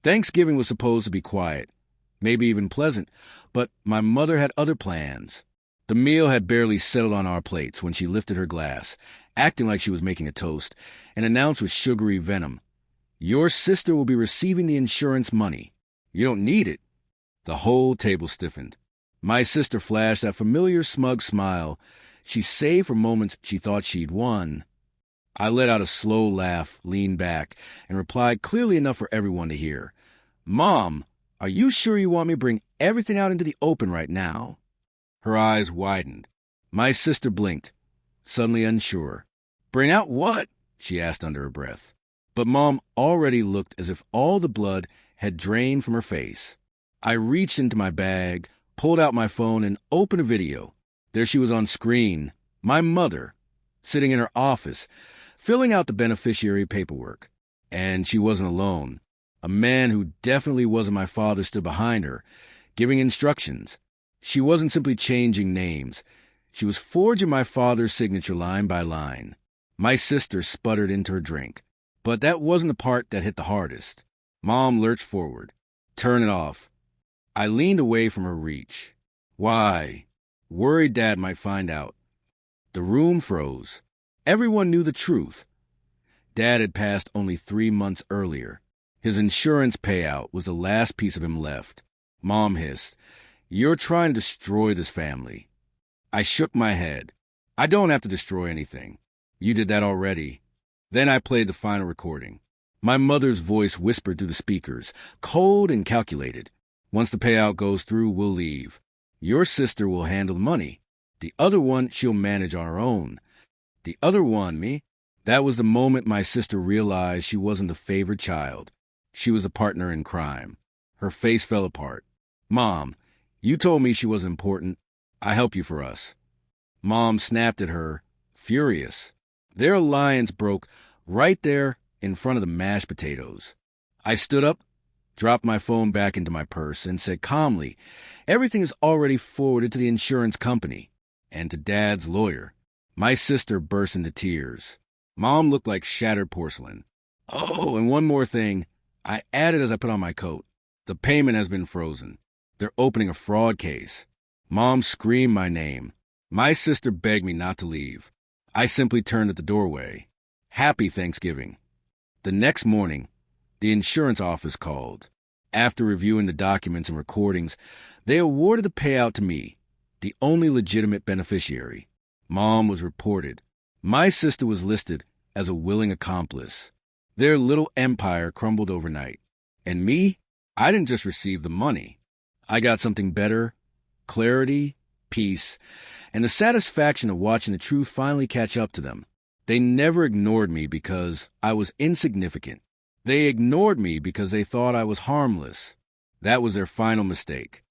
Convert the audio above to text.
Thanksgiving was supposed to be quiet, maybe even pleasant, but my mother had other plans. The meal had barely settled on our plates when she lifted her glass, acting like she was making a toast, and announced with sugary venom, "Your sister will be receiving the insurance money. You don't need it." The whole table stiffened. My sister flashed that familiar smug smile she saved for moments she thought she'd won. I let out a slow laugh, leaned back, and replied clearly enough for everyone to hear, "Mom, are you sure you want me to bring everything out into the open right now?" Her eyes widened. My sister blinked, suddenly unsure. "Bring out what?" she asked under her breath. But Mom already looked as if all the blood had drained from her face. I reached into my bag, pulled out my phone, and opened a video. There she was on screen, my mother, sitting in her office, filling out the beneficiary paperwork. And she wasn't alone. A man who definitely wasn't my father stood behind her, giving instructions. She wasn't simply changing names. She was forging my father's signature line by line. My sister sputtered into her drink. But that wasn't the part that hit the hardest. Mom lurched forward. "Turn it off." I leaned away from her reach. Why? Worried Dad might find out. The room froze. Everyone knew the truth. Dad had passed only 3 months earlier. His insurance payout was the last piece of him left. Mom hissed, "You're trying to destroy this family." I shook my head. "I don't have to destroy anything. You did that already." Then I played the final recording. My mother's voice whispered through the speakers, cold and calculated. "Once the payout goes through, we'll leave. Your sister will handle the money. The other one she'll manage on her own." The other one, me? That was the moment my sister realized she wasn't the favored child. She was a partner in crime. Her face fell apart. "Mom, you told me she was important. I help you for us." Mom snapped at her, furious. Their alliance broke right there in front of the mashed potatoes. I stood up, dropped my phone back into my purse, and said calmly, "Everything is already forwarded to the insurance company and to Dad's lawyer." My sister burst into tears. Mom looked like shattered porcelain. "Oh, and one more thing," I added as I put on my coat. "The payment has been frozen. They're opening a fraud case." Mom screamed my name. My sister begged me not to leave. I simply turned at the doorway. Happy Thanksgiving. The next morning, the insurance office called. After reviewing the documents and recordings, they awarded the payout to me, the only legitimate beneficiary. Mom was reported. My sister was listed as a willing accomplice. Their little empire crumbled overnight. And me? I didn't just receive the money. I got something better, clarity, peace, and the satisfaction of watching the truth finally catch up to them. They never ignored me because I was insignificant. They ignored me because they thought I was harmless. That was their final mistake.